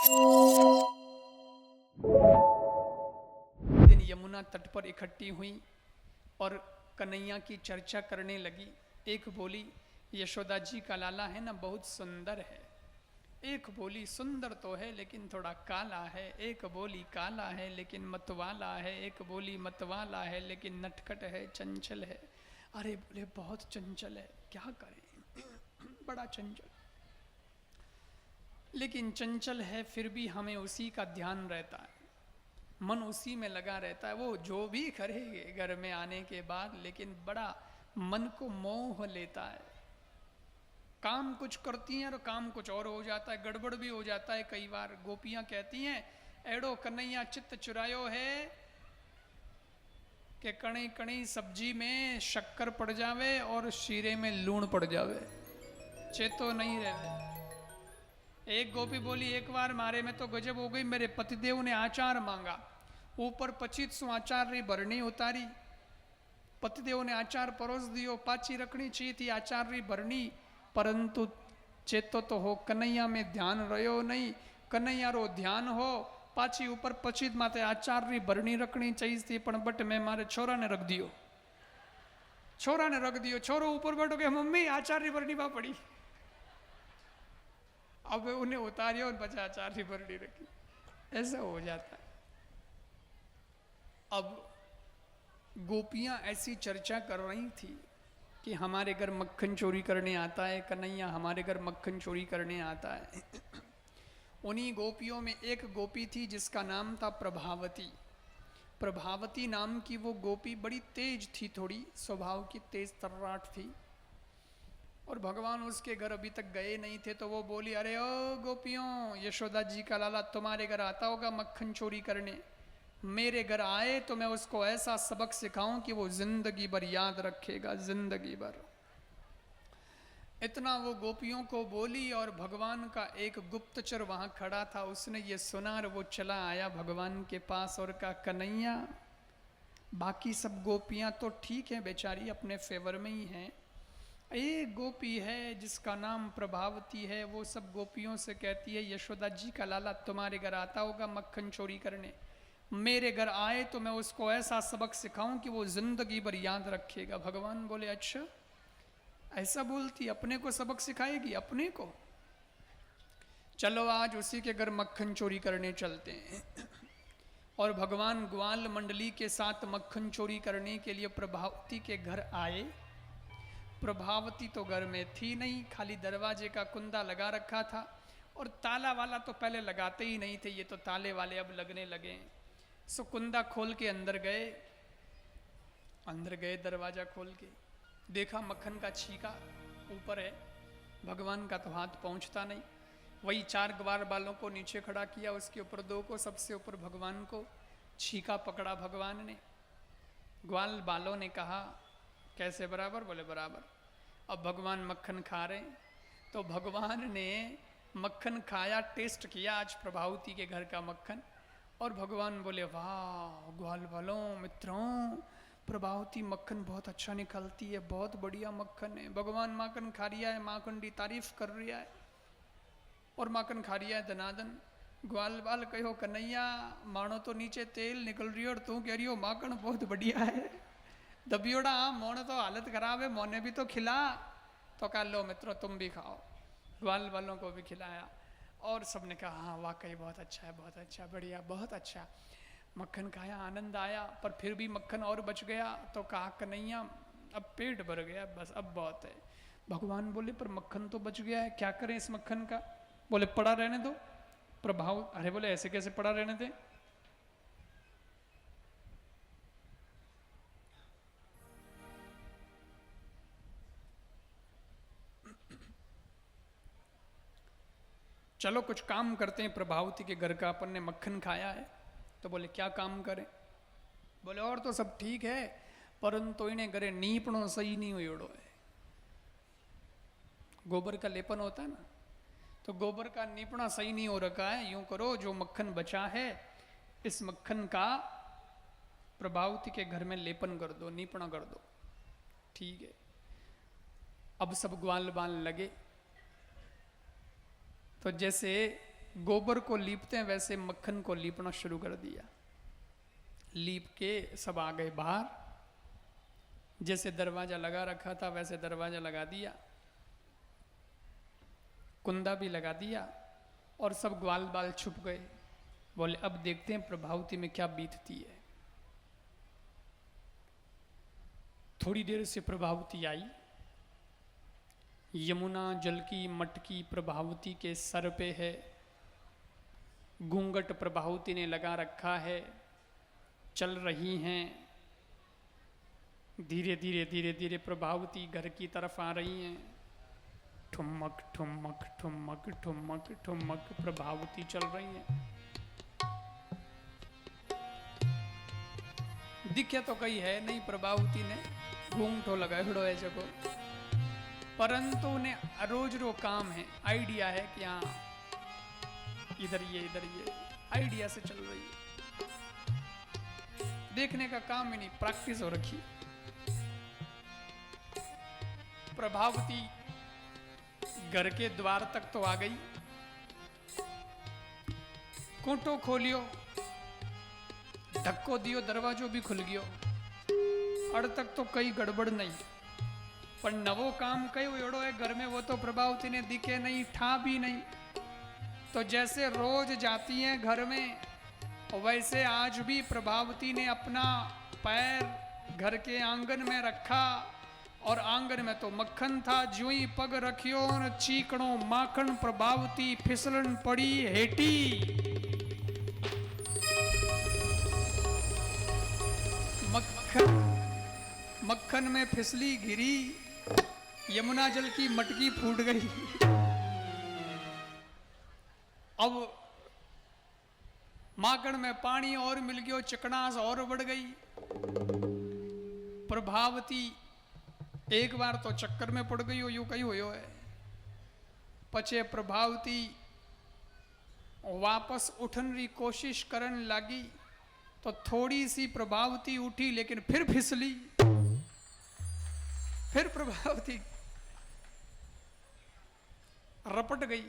दिन यमुना तट पर इकट्ठी हुई और कन्हैया की चर्चा करने लगी। एक बोली, यशोदा जी का लाला है ना बहुत सुंदर है। एक बोली, सुंदर तो है लेकिन थोड़ा काला है। एक बोली, काला है लेकिन मतवाला है। एक बोली, मतवाला है लेकिन नटखट है, चंचल है। अरे बोले बहुत चंचल है, क्या करें बड़ा चंचल। लेकिन चंचल है फिर भी हमें उसी का ध्यान रहता है, मन उसी में लगा रहता है। वो जो भी करेगी घर में आने के बाद, लेकिन बड़ा मन को मोह लेता है। काम कुछ करती हैं और काम कुछ और हो जाता है, गड़बड़ भी हो जाता है कई बार। गोपियां कहती हैं, एड़ो कन्हैया चित्त चुरायो है कि कणी कणी सब्जी में शक्कर पड़ जावे और शीरे में लूण पड़ जावे, चेतो नहीं रहते। एक गोपी बोली, एक बार मारे में तो गजब हो गई, मेरे पतिदेव ने आचार मांगा, ऊपर 2500 आचार री भरणी उतारी। पतिदेव ने आचार परोस दियो, पाची रखनी चाहिए थी आचार री भरणी, परंतु चेतो तो हो कन्हैया में ध्यान रहो नहीं। कन्हैया रो ध्यान हो, पाची ऊपर 25 माते आचार री भरणी रखनी चाहिए थी, पण बट मैं मारे छोरा ने रख दियो। छोरा ने रख दियो, छोरो ऊपर बैठो के मम्मी आचार री भरणी बा पड़ी। अब उन्हें उतारियो और बचा आचार री भरणी रखी। ऐसा हो जाता है। अब गोपियां ऐसी चर्चा कर रही थी कि हमारे घर मक्खन चोरी करने आता है कन्हैया, हमारे घर मक्खन चोरी करने आता है। उन्हीं गोपियों में एक गोपी थी जिसका नाम था प्रभावती। प्रभावती नाम की वो गोपी बड़ी तेज थी, थोड़ी स्वभाव की तेज तर्राट थी। और भगवान उसके घर अभी तक गए नहीं थे, तो वो बोली, अरे ओ गोपियों, यशोदा जी का लाला तुम्हारे घर आता होगा मक्खन चोरी करने। मेरे घर आए तो मैं उसको ऐसा सबक सिखाऊं कि वो जिंदगी भर याद रखेगा, जिंदगी भर। इतना वो गोपियों को बोली और भगवान का एक गुप्तचर वहां खड़ा था, उसने ये सुना और वो चला आया भगवान के पास और कहा, कन्हैया, बाकी सब गोपियां तो ठीक हैं बेचारी, अपने फेवर में ही हैं। एक गोपी है जिसका नाम प्रभावती है, वो सब गोपियों से कहती है, यशोदा जी का लाला तुम्हारे घर आता होगा मक्खन चोरी करने। मेरे घर आए तो मैं उसको ऐसा सबक सिखाऊं कि वो जिंदगी भर याद रखेगा। भगवान बोले, अच्छा ऐसा बोलती, अपने को सबक सिखाएगी? अपने को? चलो आज उसी के घर मक्खन चोरी करने चलते हैं। और भगवान ग्वाल मंडली के साथ मक्खन चोरी करने के लिए प्रभावती के घर आए। प्रभावती तो घर में थी नहीं, खाली दरवाजे का कुंदा लगा रखा था, और ताला वाला तो पहले लगाते ही नहीं थे, ये तो ताले वाले अब लगने लगे। सो कुंदा खोल के अंदर गए दरवाजा खोल के देखा मक्खन का छीका ऊपर है। भगवान का तो हाथ पहुंचता नहीं। वही 4 ग्वार बालों को नीचे खड़ा किया, उसके ऊपर 2 को, सबसे ऊपर भगवान को। छीका पकड़ा भगवान ने। ग्वाल बालों ने कहा, कैसे बराबर? बोले बराबर। अब भगवान मक्खन खा रहे, तो भगवान ने मक्खन खाया, टेस्ट किया आज प्रभावती के घर का मक्खन, और भगवान बोले, वाह ग्वाल वालों, मित्रों, प्रभावती मक्खन बहुत अच्छा निकलती है, बहुत बढ़िया मक्खन है। भगवान माखन खा रिया है, माखन की तारीफ कर रिया है, और माखन खा रिया है दनादन। ग्वाल बाल कहो, कन्हैया मानो तो नीचे तेल निकल रही हो और तू कह रही हो माखन बहुत बढ़िया है। दबियोड़ा, मोने तो हालत खराब है, मोने भी तो खिला। तो कहा, लो मित्रों तुम भी खाओ। ग्वाल वालों को भी खिलाया, और सबने कहा, हाँ वाकई बहुत अच्छा है, बहुत अच्छा, बढ़िया, बहुत अच्छा। मक्खन खाया, आनंद आया, पर फिर भी मक्खन और बच गया। तो कहा, कन्हैया अब पेट भर गया, बस अब बहुत है। भगवान बोले, पर मक्खन तो बच गया है, क्या करें इस मक्खन का? बोले, पड़ा रहने दो। प्रभाव, अरे बोले ऐसे कैसे पड़ा रहने दे? चलो कुछ काम करते हैं, प्रभावती के घर का अपन ने मक्खन खाया है। तो बोले, क्या काम करें? बोले, और तो सब ठीक है, परंतु इन्हें घरे नीपणो सही नहीं हुईड़ो है। गोबर का लेपन होता है ना, तो गोबर का नीपना सही नहीं हो रखा है। यूं करो, जो मक्खन बचा है इस मक्खन का प्रभावती के घर में लेपन कर दो, नीपना कर दो। ठीक है। अब सब ग्वाल बाल लगे। तो जैसे गोबर को लीपते हैं वैसे मक्खन को लीपना शुरू कर दिया। लीप के सब आ गए बाहर, जैसे दरवाजा लगा रखा था वैसे दरवाजा लगा दिया, कुंदा भी लगा दिया और सब ग्वाल बाल छुप गए। बोले अब देखते हैं प्रभावती में क्या बीतती है। थोड़ी देर से प्रभावती आई। यमुना जल की मटकी प्रभावती के सर पे है, घूंघट प्रभावती ने लगा रखा है, चल रही हैं। धीरे धीरे धीरे धीरे प्रभावती घर की तरफ आ रही हैं। ठुमक ठुमक ठुमक ठुमक ठुमक प्रभावती चल रही हैं। दिखे तो कहीं है नहीं प्रभावती ने, घूंघटो लगाए खड़ो है जगो, परंतु उन्हें रोज रो काम है, आइडिया है कि हाँ इधर ये आइडिया से चल रही है। देखने का काम ही नहीं, प्रैक्टिस हो रखी। प्रभावती घर के द्वार तक तो आ गई। कोटो खोलियो, धक्को दियो, दरवाजो भी खुल गयो। अड़ तक तो कई गड़बड़ नहीं, पर नवो काम कई एड़ो है घर में, वो तो प्रभावती ने दिखे नहीं, ठा भी नहीं। तो जैसे रोज जाती हैं घर में, वैसे आज भी प्रभावती ने अपना पैर घर के आंगन में रखा और आंगन में तो मक्खन था। ज्यों ही पग रखियो और चीकणो माखन प्रभावती फिसलन पड़ी हेटी। मक्खन में फिसली गिरी, यमुना जल की मटकी फूट गई। अब माखन में पानी और मिल गयो, चिकनास और बढ़ गई। प्रभावती एक बार तो चक्कर में पड़ गई हो, यूं कहीं हुयो है। पछे प्रभावती वापस उठन री कोशिश करन लगी तो थोड़ी सी प्रभावती उठी, लेकिन फिर फिसली। फिर प्रभावती रपट गई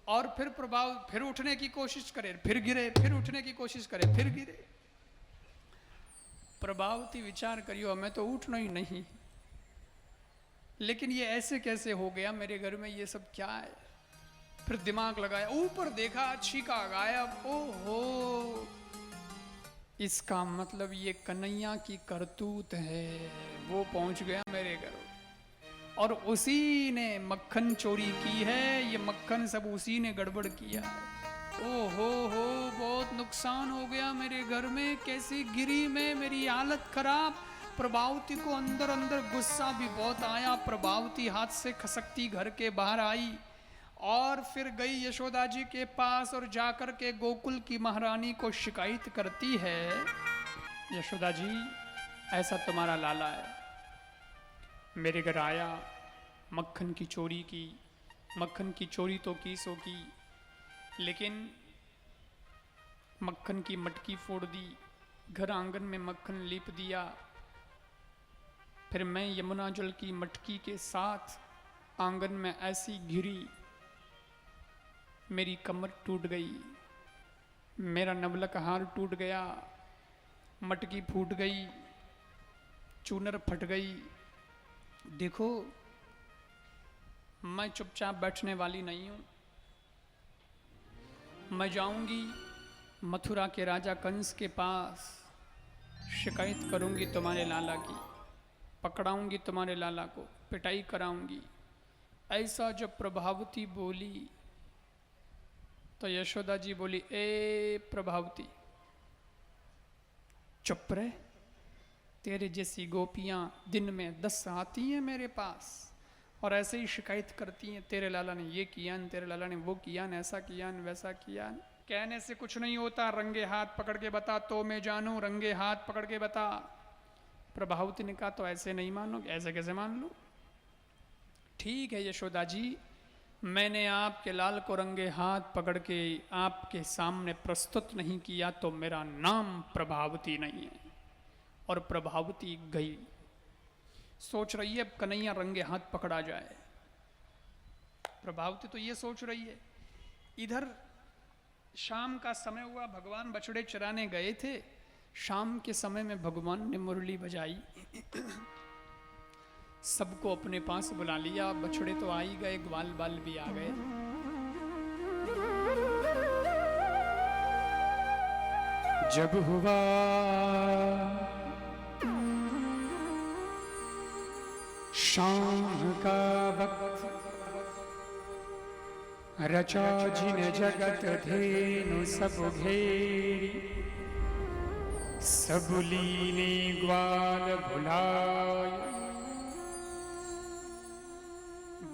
और फिर उठने की कोशिश करे, फिर गिरे, फिर उठने की कोशिश करे, फिर गिरे। प्रभावती विचार करियो हमें तो उठना ही नहीं, लेकिन ये ऐसे कैसे हो गया मेरे घर में, ये सब क्या है। फिर दिमाग लगाया, ऊपर देखा, छीका गायब। ओहो, इसका मतलब ये कन्हैया की करतूत है, वो पहुंच गया मेरे घर और उसी ने मक्खन चोरी की है। ये मक्खन सब उसी ने गड़बड़ किया है। ओहो हो, बहुत नुकसान हो गया मेरे घर में, कैसी गिरी में, मेरी हालत खराब। प्रभावती को अंदर अंदर गुस्सा भी बहुत आया। प्रभावती हाथ से खसकती घर के बाहर आई और फिर गई यशोदा जी के पास और जाकर के गोकुल की महारानी को शिकायत करती है, यशोदा जी ऐसा तुम्हारा लाला है, मेरे घर आया, मक्खन की चोरी की। मक्खन की चोरी तो की सो की, लेकिन मक्खन की मटकी फोड़ दी, घर आंगन में मक्खन लीप दिया। फिर मैं यमुना जल की मटकी के साथ आंगन में ऐसी घिरी, मेरी कमर टूट गई, मेरा नवलक हार टूट गया, मटकी फूट गई, चूनर फट गई। देखो मैं चुपचाप बैठने वाली नहीं हूं, मैं जाऊंगी मथुरा के राजा कंस के पास, शिकायत करूंगी तुम्हारे लाला की, पकड़ाऊंगी तुम्हारे लाला को, पिटाई कराऊंगी। ऐसा जब प्रभावती बोली तो यशोदा जी बोली, ए प्रभावती चुप रहे, तेरे जैसी गोपियां दिन में 10 आती हैं मेरे पास और ऐसे ही शिकायत करती हैं, तेरे लाला ने ये किया न, तेरे लाला ने वो किया न, ऐसा किया न, वैसा किया न। कहने से कुछ नहीं होता, रंगे हाथ पकड़ के बता तो मैं जानूं, रंगे हाथ पकड़ के बता। प्रभावती ने कहा तो ऐसे नहीं मानोगे, ऐसे कैसे मान लो। ठीक है यशोदा जी, मैंने आपके लाल को रंगे हाथ पकड़ के आपके सामने प्रस्तुत नहीं किया तो मेरा नाम प्रभावती नहीं है। और प्रभावती गई, सोच रही है कन्हैया रंगे हाथ पकड़ा जाए। प्रभावती तो ये सोच रही है, इधर शाम का समय हुआ, भगवान बछड़े चराने गए थे। शाम के समय में भगवान ने मुरली बजाई, सबको अपने पास बुला लिया। बछड़े तो आ ही गए, ग्वाल बाल भी आ गए। जब हुआ शाम का वक्त, रचा जिन जगत धेनु सब घेरी, सब लीने ग्वाल भुलाय,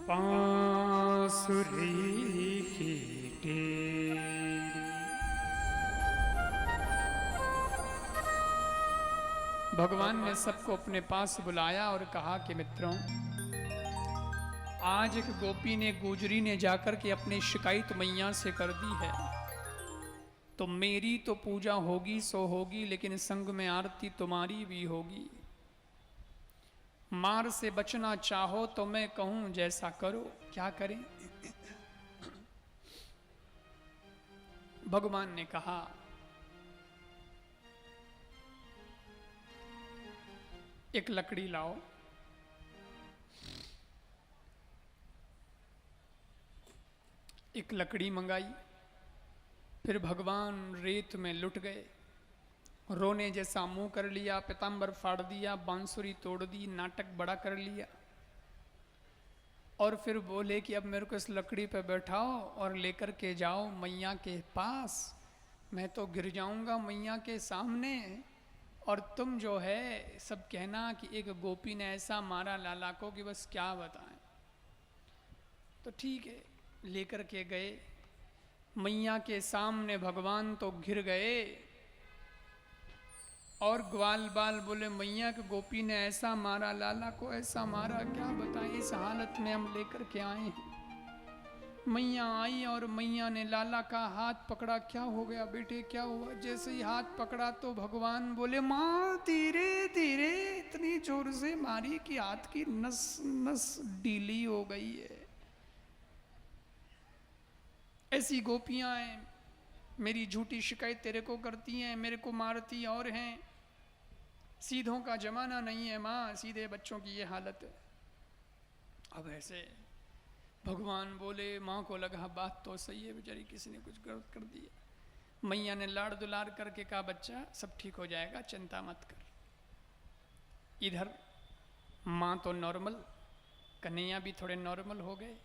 बांसुरी की टेरी। भगवान ने सबको अपने पास बुलाया और कहा कि मित्रों, आज एक गोपी ने, गुजरी ने जाकर के अपनी शिकायत मैया से कर दी है, तो मेरी तो पूजा होगी सो होगी, लेकिन संग में आरती तुम्हारी भी होगी। मार से बचना चाहो तो मैं कहूं जैसा करो। क्या करें? भगवान ने कहा, एक लकड़ी लाओ, एक लकड़ी मंगाई। फिर भगवान रेत में लुट गए, रोने जैसा मुंह कर लिया, पीतांबर फाड़ दिया, बांसुरी तोड़ दी, नाटक बड़ा कर लिया। और फिर बोले कि अब मेरे को इस लकड़ी पे बैठाओ और लेकर के जाओ मैया के पास, मैं तो गिर जाऊंगा मैया के सामने, और तुम जो है सब कहना कि एक गोपी ने ऐसा मारा लाला को कि बस क्या बताएं। तो ठीक है, लेकर के गए मैया के सामने। भगवान तो घिर गए और ग्वाल बाल बोले, मैया के गोपी ने ऐसा मारा लाला को, ऐसा मारा, क्या बताएं, इस हालत में हम लेकर के आए हैं। मैया आई और मैया ने लाला का हाथ पकड़ा। क्या हो गया बेटे, क्या हुआ? जैसे ही हाथ पकड़ा तो भगवान बोले, माँ धीरे धीरे इतनी जोर से मारी कि हाथ की नस नस ढीली हो गई है। ऐसी गोपियां हैं, मेरी झूठी शिकायत तेरे को करती हैं, मेरे को मारती और हैं। सीधों का जमाना नहीं है माँ, सीधे बच्चों की ये हालत है। अब ऐसे भगवान बोले, माँ को लगा बात तो सही है, बेचारी किसी ने कुछ गलत कर दिया। मैया ने लाड़ दुलार करके कहा, बच्चा सब ठीक हो जाएगा, चिंता मत कर। इधर माँ तो नॉर्मल, कन्हैया भी थोड़े नॉर्मल हो गए,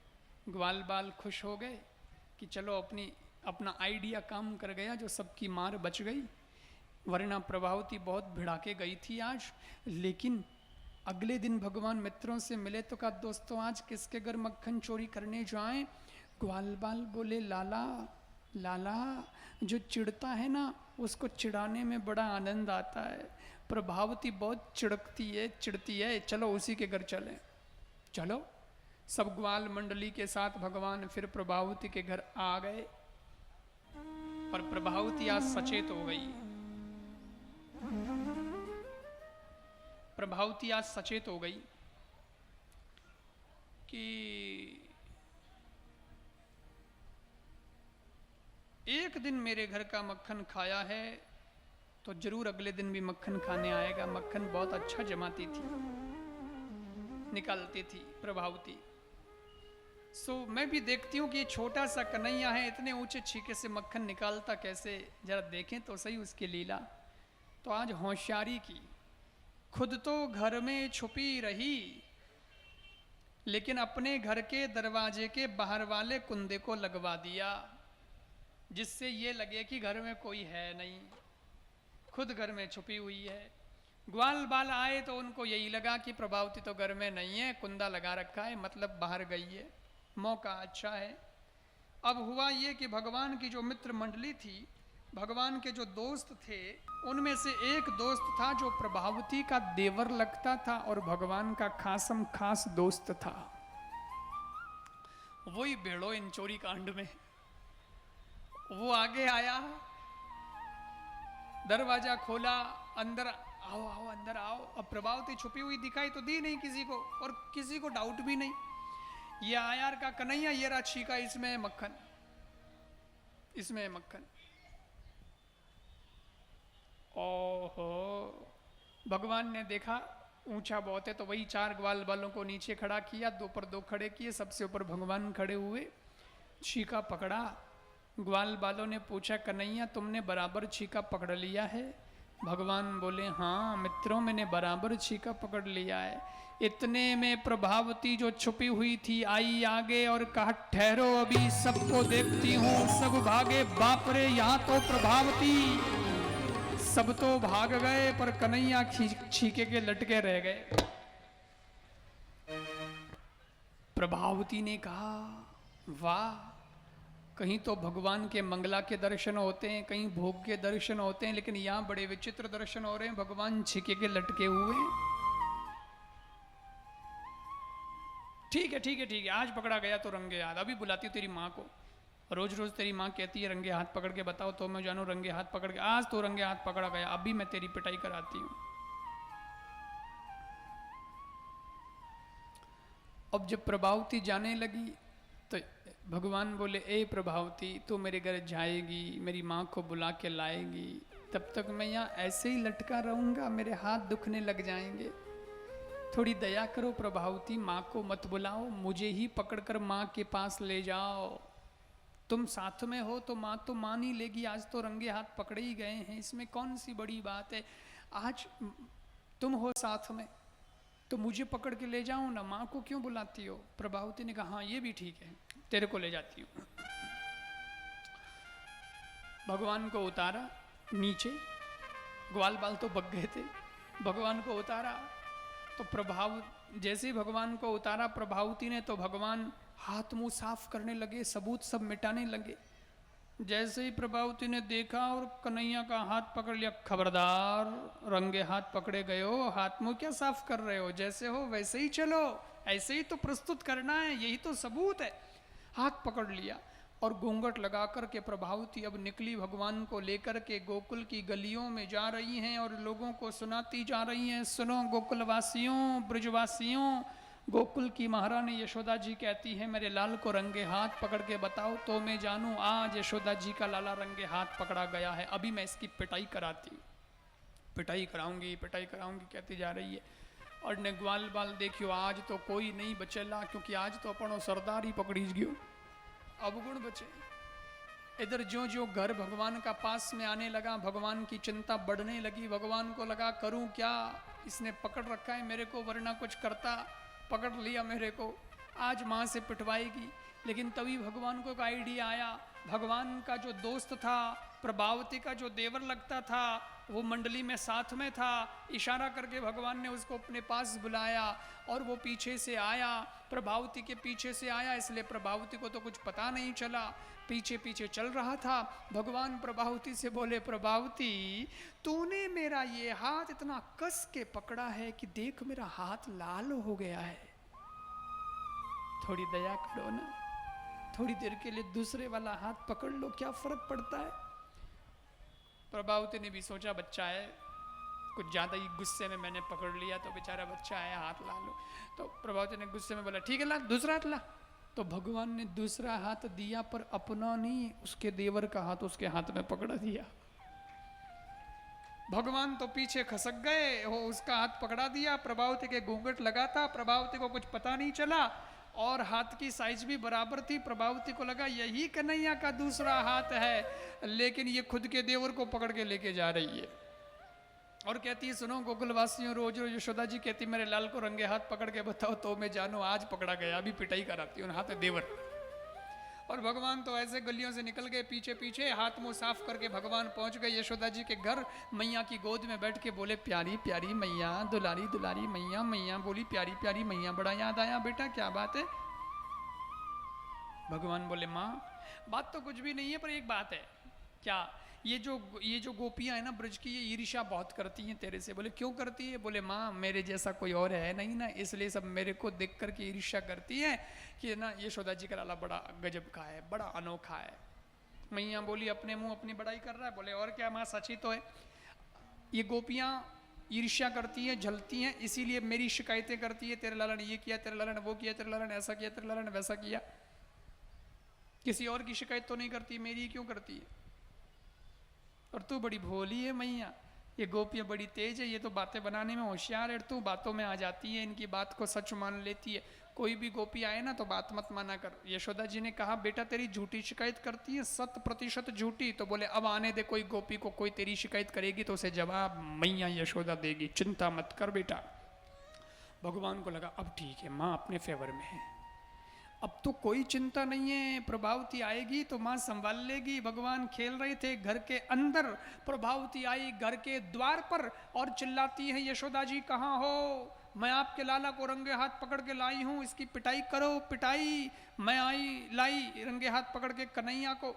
ग्वाल बाल खुश हो गए कि चलो अपना आइडिया काम कर गया, जो सबकी मार बच गई। वरना प्रभावती बहुत भिड़ा के गई थी आज। लेकिन अगले दिन भगवान मित्रों से मिले तो कहा, दोस्तों आज किसके घर मक्खन चोरी करने जाएं? ग्वाल बाल बोले, लाला लाला, जो चिढ़ता है ना उसको चिढ़ाने में बड़ा आनंद आता है। प्रभावती बहुत चिढ़ती है, चलो उसी के घर चलें। चलो, सब ग्वाल मंडली के साथ भगवान फिर प्रभावती के घर आ गए। पर प्रभावती आज सचेत हो गई। प्रभावती आज सचेत हो गई कि एक दिन मेरे घर का मक्खन खाया है तो जरूर अगले दिन भी मक्खन खाने आएगा। मक्खन बहुत अच्छा जमाती थी, निकालती थी प्रभावती। मैं भी देखती हूँ कि ये छोटा सा कन्हैया है, इतने ऊंचे छीके से मक्खन निकालता कैसे, जरा देखें तो सही उसकी लीला। तो आज होशियारी की, खुद तो घर में छुपी रही, लेकिन अपने घर के दरवाजे के बाहर वाले कुंदे को लगवा दिया, जिससे ये लगे कि घर में कोई है नहीं, खुद घर में छुपी हुई है। ग्वाल बाल आए तो उनको यही लगा कि प्रभावती तो घर में नहीं है, कुंदा लगा रखा है, मतलब बाहर गई है, मौका अच्छा है। अब हुआ ये कि भगवान की जो मित्र मंडली थी, भगवान के जो दोस्त थे, उनमें से एक दोस्त था जो प्रभावती का देवर लगता था और भगवान का खासम खास दोस्त था। वही भेड़ो इन चोरी कांड में। वो आगे आया, दरवाजा खोला, अंदर आओ आओ अंदर आओ। अब प्रभावती छुपी हुई दिखाई तो दी नहीं किसी को, और किसी को डाउट भी नहीं, ये आयार का कन्हैया, ये रहा छीका इसमें मक्खन। इसमें है मक्खन। ओहो, भगवान ने देखा ऊंचा बहुत है, तो वही 4 ग्वाल बालों को नीचे खड़ा किया, 2 पर 2 खड़े किए, सबसे ऊपर भगवान खड़े हुए, छीका पकड़ा। ग्वाल बालों ने पूछा, कन्हैया तुमने बराबर छीका पकड़ लिया है? भगवान बोले, हाँ मित्रों, मैंने बराबर छीका पकड़ लिया है। इतने में प्रभावती जो छुपी हुई थी आई आगे और कहा, ठहरो अभी सबको देखती हूँ। सब भागे, बाप रे यहाँ तो प्रभावती। सब तो भाग गए पर कन्हैया छीके के लटके रह गए। प्रभावती ने कहा, वाह, कहीं तो भगवान के मंगला के दर्शन होते हैं, कहीं भोग के दर्शन होते हैं, लेकिन यहाँ बड़े विचित्र दर्शन हो रहे हैं, भगवान छीके के लटके हुए। ठीक है ठीक है ठीक है, आज पकड़ा गया तो रंगे हाथ। अभी बुलाती हूँ तेरी माँ को। रोज रोज तेरी माँ कहती है रंगे हाथ पकड़ के बताओ, तो मैं जानू रंगे हाथ पकड़ के। आज तो रंगे हाथ पकड़ा गया, अभी मैं तेरी पिटाई कराती हूँ। अब जब प्रभावती जाने लगी तो भगवान बोले, ए प्रभावती, तू मेरे घर जाएगी, मेरी माँ को बुला के लाएगी, तब तक मैं यहाँ ऐसे ही लटका रहूँगा, मेरे हाथ दुखने लग जाएंगे। थोड़ी दया करो प्रभावती, माँ को मत बुलाओ, मुझे ही पकड़कर माँ के पास ले जाओ। तुम साथ में हो तो माँ तो मान ही लेगी, आज तो रंगे हाथ पकड़े ही गए हैं, इसमें कौन सी बड़ी बात है। आज तुम हो साथ में तो मुझे पकड़ के ले जाओ ना, माँ को क्यों बुलाती हो? प्रभावती ने कहा, हाँ ये भी ठीक है, तेरे को ले जाती हूँ। भगवान को उतारा नीचे, ग्वाल बाल तो बग गए थे, भगवान को उतारा तो जैसे ही भगवान को उतारा प्रभावती ने, तो भगवान हाथ मुंह साफ करने लगे, सबूत सब मिटाने लगे। जैसे ही प्रभावती ने देखा और कन्हैया का हाथ पकड़ लिया, खबरदार, रंगे हाथ पकड़े गए हो, हाथ मुंह क्या साफ कर रहे हो, जैसे हो वैसे ही चलो, ऐसे ही तो प्रस्तुत करना है, यही तो सबूत है। हाथ पकड़ लिया और घूंघट लगा कर के प्रभावती अब निकली, भगवान को लेकर के गोकुल की गलियों में जा रही हैं और लोगों को सुनाती जा रही हैं, सुनो गोकुलवासियों, ब्रजवासियों, गोकुल की महारानी यशोदा जी कहती है, मेरे लाल को रंगे हाथ पकड़ के बताओ तो मैं जानूं, आज यशोदा जी का लाला रंगे हाथ पकड़ा गया है, अभी मैं इसकी पिटाई कराती, पिटाई कराऊंगी कहती जा रही है। और ने ग्वाल बाल देखियो, आज तो कोई नहीं बचेला, क्योंकि आज तो अपनो सरदार ही पकड़ी गयो, अवगुण बचे। इधर ज्यों ज्यों घर भगवान का पास में आने लगा, भगवान की चिंता बढ़ने लगी। भगवान को लगा, करूं क्या, इसने पकड़ रखा है मेरे को, वरना कुछ करता, पकड़ लिया मेरे को, आज माँ से पिटवाएगी। लेकिन तभी भगवान को एक आइडिया आया। भगवान का जो दोस्त था, प्रभावती का जो देवर लगता था, वो मंडली में साथ में था। इशारा करके भगवान ने उसको अपने पास बुलाया और वो पीछे से आया, प्रभावती के पीछे से आया, इसलिए प्रभावती को तो कुछ पता नहीं चला, पीछे पीछे चल रहा था। भगवान प्रभावती से बोले, प्रभावती, तूने मेरा ये हाथ इतना कस के पकड़ा है कि देख मेरा हाथ लाल हो गया है, थोड़ी दया करो ना, थोड़ी देर के लिए दूसरे वाला हाथ पकड़ लो, क्या फर्क पड़ता है। प्रभावती ने भी सोचा, बच्चा है, कुछ ज्यादा ही गुस्से में मैंने पकड़ लिया, तो बेचारा बच्चा है, हाथ ला लो। तो प्रभावती ने गुस्से में बोला, ठीक है ला, दूसरा हाथ ला। तो भगवान ने दूसरा हाथ दिया, पर अपना नहीं, उसके देवर का हाथ उसके हाथ में पकड़ा दिया। भगवान तो पीछे खसक गए, वो उसका हाथ पकड़ा दिया, प्रभावती के घूंघट लगा था, प्रभावती को कुछ पता नहीं चला और हाथ की साइज भी बराबर थी। प्रभावती को लगा यही कन्हैया का दूसरा हाथ है, लेकिन ये खुद के देवर को पकड़ के लेके जा रही है और कहती है, सुनो गोकुलवासियों, रोज रोज यशोदा जी कहती मेरे लाल को रंगे हाथ पकड़ के बताओ तो मैं जानू, आज पकड़ा गया, अभी पिटाई कराती हूँ, हाथ देवर। और भगवान तो ऐसे गलियों से निकल गए पीछे पीछे, हाथ मुंह साफ करके भगवान पहुंच गए यशोदा जी के घर। मैया की गोद में बैठ के बोले, प्यारी प्यारी मैया, दुलारी दुलारी मैया। मैया बोली, प्यारी प्यारी मैया, बड़ा याद आया बेटा, क्या बात है? भगवान बोले, माँ बात तो कुछ भी नहीं है, पर एक बात है। क्या? ये जो गोपियां है ना ब्रज की, ये ईर्ष्या बहुत करती हैं तेरे से। बोले, क्यों करती है? बोले, माँ मेरे जैसा कोई और है नहीं ना, इसलिए सब मेरे को देख करके ईर्ष्या करती है कि ना यशोदा जी का लाला बड़ा गजब का है, बड़ा अनोखा है। मैया बोली, अपने मुंह अपनी बड़ाई कर रहा है। बोले, और क्या माँ, सच ही तो है। ये गोपियां ईर्ष्या करती हैं, झलती हैं, इसीलिए मेरी शिकायतें करती है, तेरे लाला ने ये किया, तेरे लाला ने वो किया, तेरे लाला ने ऐसा किया, तेरे लाला ने वैसा किया। किसी और की शिकायत तो नहीं करती, मेरी क्यों करती है? और तू बड़ी भोली है मैया, ये गोपियाँ बड़ी तेज है, ये तो बातें बनाने में होशियार है, तू बातों में आ जाती है, इनकी बात को सच मान लेती है। कोई भी गोपी आए ना तो बात मत माना कर। यशोदा जी ने कहा बेटा तेरी झूठी शिकायत करती है, 100% झूठी। तो बोले अब आने दे कोई गोपी को, कोई तेरी शिकायत करेगी तो उसे जवाब मैया यशोदा देगी, चिंता मत कर बेटा। भगवान को लगा अब ठीक है, माँ अपने फेवर में है, अब तो कोई चिंता नहीं है, प्रभावती आएगी तो माँ संभाल लेगी। भगवान खेल रहे थे घर के अंदर, प्रभावती आई घर के द्वार पर और चिल्लाती है यशोदा जी कहाँ हो, मैं आपके लाला को रंगे हाथ पकड़ के लाई हूँ, इसकी पिटाई करो पिटाई। मैं लाई रंगे हाथ पकड़ के कन्हैया को।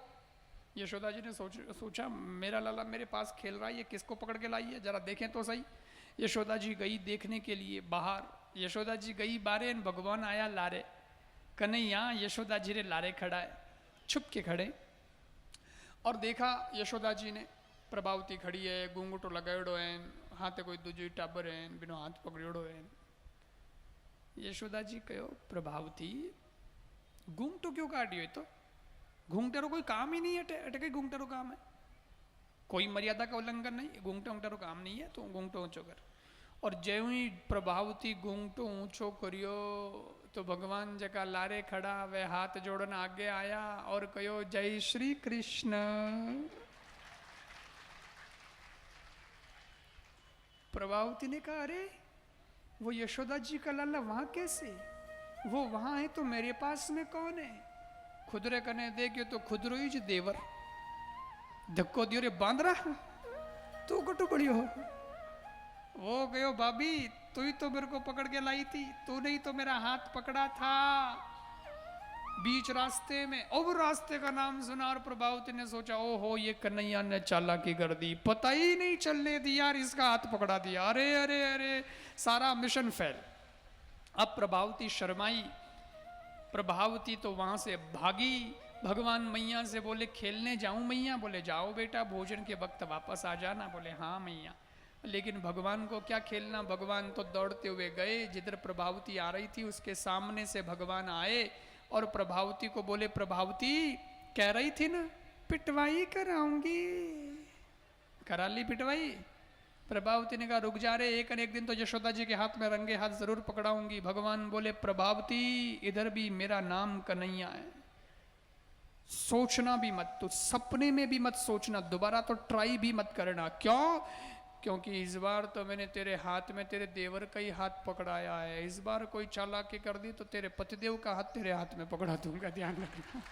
यशोदा जी ने सोचा मेरा लाला मेरे पास खेल रहा है, ये किसको पकड़ के लाई है, जरा देखें तो सही। यशोदा जी गई देखने के लिए बाहर, यशोदा जी गई बारे, भगवान आया लारे, कन्हैया यशोदा जी रे लारे खड़ा है, छुप के खड़े। और देखा यशोदा जी ने प्रभावती खड़ी है, घूंघटो लगाड़ो है, हाथे कोई दूजी टाबर है, बिनो हाथ पकड़ो है। यशोदा जी कहो प्रभावती घूंघटो क्यों काटियो, तो घूंघटेरो कोई काम ही नहीं है, अटके घूंघटेरो काम है, कोई मर्यादा का उल्लंघन नहीं, घूंघटे ऊंघटेरो काम नहीं है, तो घूंघटो ऊंचो कर। और ज्यों ही प्रभावती घूंघटो ऊंचो करियो तो भगवान जका लारे खड़ा वे हाथ जोड़न आगे आया और कहो जय श्री कृष्ण। प्रभावती ने कहा अरे वो यशोदा जी का लाला वहां कैसे, वो वहां है तो मेरे पास में कौन है? खुदरे कने देखियो तो खुदरो ही देवर, धक्को दियो रे बांदरा, तू कटू पड़ियो। वो गयो भाभी तू ही तो मेरे को पकड़ के लाई थी, तूने ही तो मेरा हाथ पकड़ा था बीच रास्ते में। अब रास्ते का नाम सुना और प्रभावती ने सोचा ओहो ये कन्हैया ने चालाकी कर दी, पता ही नहीं चलने दिया यार, इसका हाथ पकड़ा दिया, अरे अरे अरे सारा मिशन फेल। अब प्रभावती शर्माई, प्रभावती तो वहां से भागी। भगवान मैया से बोले खेलने जाऊं मैया? बोले जाओ बेटा, भोजन के वक्त वापस आ जाना। बोले हाँ मैया। लेकिन भगवान को क्या खेलना, भगवान तो दौड़ते हुए गए, जिधर प्रभावती आ रही थी उसके सामने से भगवान आए और प्रभावती को बोले प्रभावती कह रही थी ना पिटवाई कराऊंगी, करा ली पिटवाई? प्रभावती ने कहा रुक जा रे, एक न एक दिन तो यशोदा जी के हाथ में रंगे हाथ जरूर पकड़ाऊंगी। भगवान बोले प्रभावती इधर भी मेरा नाम कन्हैया है, सोचना भी मत, तो सपने में भी मत सोचना, दोबारा तो ट्राई भी मत करना। क्यों? क्योंकि इस बार तो मैंने तेरे हाथ में तेरे देवर का ही हाथ पकड़ाया है, इस बार कोई चालाकी कर दी तो तेरे पतिदेव का हाथ तेरे हाथ में पकड़ा दूंगा, ध्यान रखना।